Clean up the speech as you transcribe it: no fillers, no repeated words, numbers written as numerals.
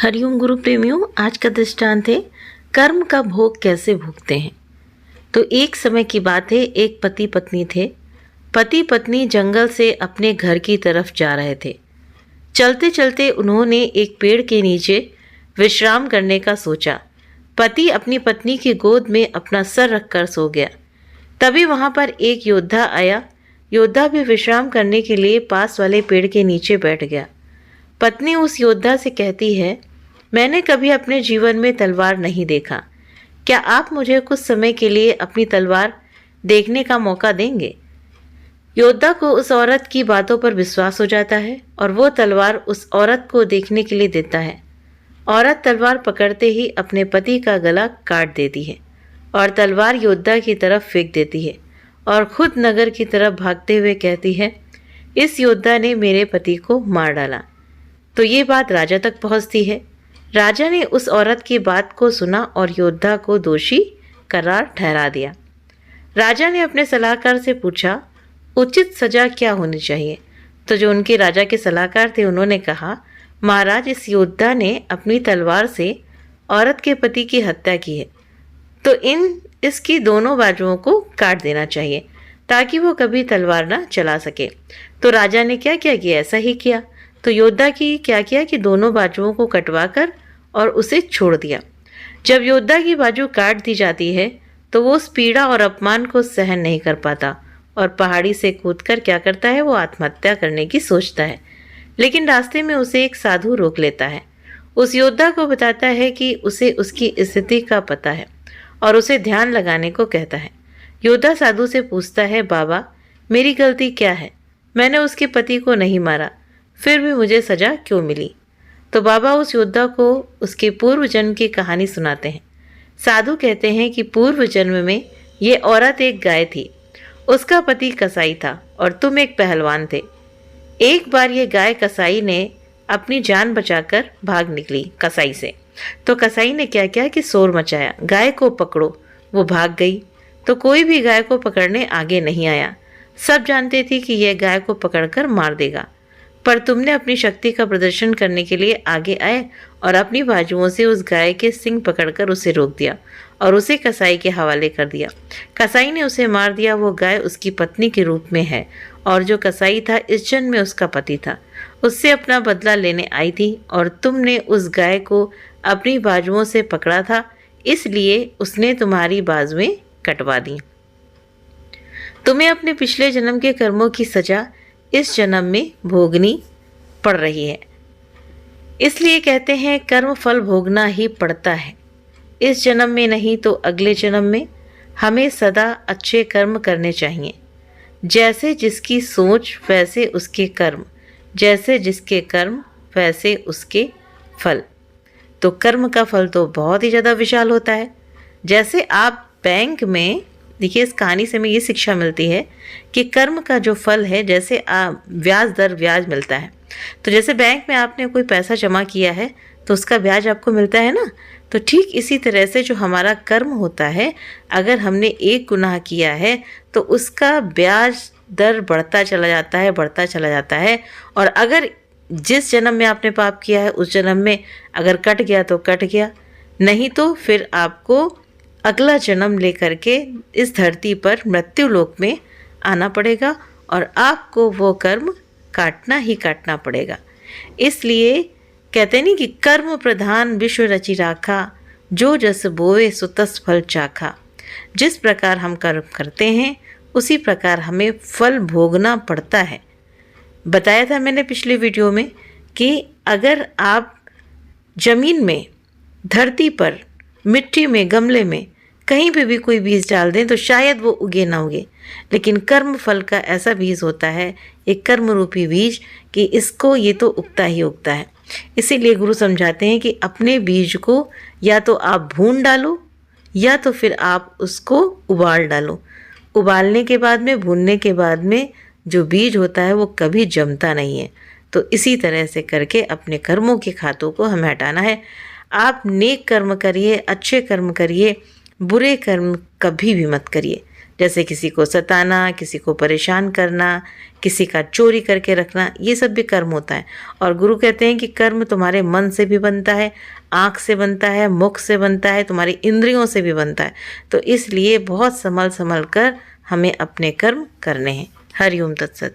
हरिओम गुरु प्रेमियों, आज का दृष्टांत है कर्म का भोग कैसे भोगते हैं। तो एक समय की बात है, एक पति पत्नी थे। पति पत्नी जंगल से अपने घर की तरफ जा रहे थे। चलते चलते उन्होंने एक पेड़ के नीचे विश्राम करने का सोचा। पति अपनी पत्नी की गोद में अपना सर रखकर सो गया। तभी वहां पर एक योद्धा आया। योद्धा भी विश्राम करने के लिए पास वाले पेड़ के नीचे बैठ गया। पत्नी उस योद्धा से कहती है, मैंने कभी अपने जीवन में तलवार नहीं देखा। क्या आप मुझे कुछ समय के लिए अपनी तलवार देखने का मौका देंगे? योद्धा को उस औरत की बातों पर विश्वास हो जाता है और वो तलवार उस औरत को देखने के लिए देता है। औरत तलवार पकड़ते ही अपने पति का गला काट देती है और तलवार योद्धा की तरफ फेंक देती है और खुद नगर की तरफ भागते हुए कहती है, इस योद्धा ने मेरे पति को मार डाला। तो ये बात राजा तक पहुंचती है। राजा ने उस औरत की बात को सुना और योद्धा को दोषी करार ठहरा दिया। राजा ने अपने सलाहकार से पूछा, उचित सजा क्या होनी चाहिए? तो जो उनके राजा के सलाहकार थे उन्होंने कहा, महाराज, इस योद्धा ने अपनी तलवार से औरत के पति की हत्या की है, तो इसकी दोनों बाजुओं को काट देना चाहिए ताकि वो कभी तलवार ना चला सके। तो राजा ने क्या क्या किया? ऐसा ही किया। तो योद्धा की क्या किया कि दोनों बाजुओं को कटवाकर और उसे छोड़ दिया। जब योद्धा की बाजू काट दी जाती है तो वो उस पीड़ा और अपमान को सहन नहीं कर पाता और पहाड़ी से कूदकर क्या करता है, वो आत्महत्या करने की सोचता है। लेकिन रास्ते में उसे एक साधु रोक लेता है। उस योद्धा को बताता है कि उसे उसकी स्थिति का पता है और उसे ध्यान लगाने को कहता है। योद्धा साधु से पूछता है, बाबा, मेरी गलती क्या है? मैंने उसके पति को नहीं मारा, फिर भी मुझे सजा क्यों मिली? तो बाबा उस योद्धा को उसके पूर्व जन्म की कहानी सुनाते हैं। साधु कहते हैं कि पूर्व जन्म में ये औरत एक गाय थी, उसका पति कसाई था और तुम एक पहलवान थे। एक बार ये गाय कसाई ने अपनी जान बचाकर भाग निकली कसाई से। तो कसाई ने क्या किया कि शोर मचाया, गाय को पकड़ो। वो भाग गई तो कोई भी गाय को पकड़ने आगे नहीं आया। सब जानते थे कि यह गाय को पकड़कर मार देगा, पर तुमने अपनी शक्ति का प्रदर्शन करने के लिए आगे आए और अपनी बाजुओं से उस गाय के सिंग पकड़कर उसे रोक दिया और उसे कसाई के हवाले कर दिया। कसाई ने उसे मार दिया। वो गाय उसकी पत्नी के रूप में है और जो कसाई था इस जन्म में उसका पति था। उससे अपना बदला लेने आई थी और तुमने उस गाय को अपनी बाजुओं से पकड़ा था, इसलिए उसने तुम्हारी बाजुएं कटवा दी। तुम्हें अपने पिछले जन्म के कर्मों की सजा इस जन्म में भोगनी पड़ रही है। इसलिए कहते हैं कर्म फल भोगना ही पड़ता है। इस जन्म में नहीं तो अगले जन्म में हमें सदा अच्छे कर्म करने चाहिए। जैसे जिसकी सोच वैसे उसके कर्म, जैसे जिसके कर्म वैसे उसके फल। तो कर्म का फल तो बहुत ही ज़्यादा विशाल होता है। जैसे आप बैंक में देखिए, इस कहानी से हमें ये शिक्षा मिलती है कि कर्म का जो फल है, जैसे ब्याज दर ब्याज मिलता है। तो जैसे बैंक में आपने कोई पैसा जमा किया है तो उसका ब्याज आपको मिलता है ना, तो ठीक इसी तरह से जो हमारा कर्म होता है, अगर हमने एक गुनाह किया है तो उसका ब्याज दर बढ़ता चला जाता है, बढ़ता चला जाता है। और अगर जिस जन्म में आपने पाप किया है उस जन्म में अगर कट गया तो कट गया, नहीं तो फिर आपको अगला जन्म लेकर के इस धरती पर मृत्यु लोक में आना पड़ेगा और आपको वो कर्म काटना ही काटना पड़ेगा। इसलिए कहते नहीं कि कर्म प्रधान विश्व रचि राखा, जो जस बोवे सो तस फल चाखा। जिस प्रकार हम कर्म करते हैं उसी प्रकार हमें फल भोगना पड़ता है। बताया था मैंने पिछले वीडियो में कि अगर आप जमीन में, धरती पर, मिट्टी में, गमले में कहीं पे भी कोई बीज डाल दें तो शायद वो उगे ना उगे, लेकिन कर्म फल का ऐसा बीज होता है, एक कर्म रूपी बीज, कि इसको ये तो उगता ही उगता है। इसीलिए गुरु समझाते हैं कि अपने बीज को या तो आप भून डालो या तो फिर आप उसको उबाल डालो। उबालने के बाद में, भूनने के बाद में जो बीज होता है वो कभी जमता नहीं है। तो इसी तरह से करके अपने कर्मों के खातों को हमें हटाना है। आप नेक कर्म करिए, अच्छे कर्म करिए, बुरे कर्म कभी भी मत करिए। जैसे किसी को सताना, किसी को परेशान करना, किसी का चोरी करके रखना, ये सब भी कर्म होता है। और गुरु कहते हैं कि कर्म तुम्हारे मन से भी बनता है, आँख से बनता है, मुख से बनता है, तुम्हारी इंद्रियों से भी बनता है। तो इसलिए बहुत संभल संभल कर हमें अपने कर्म करने हैं। हरि ओम तत्सत।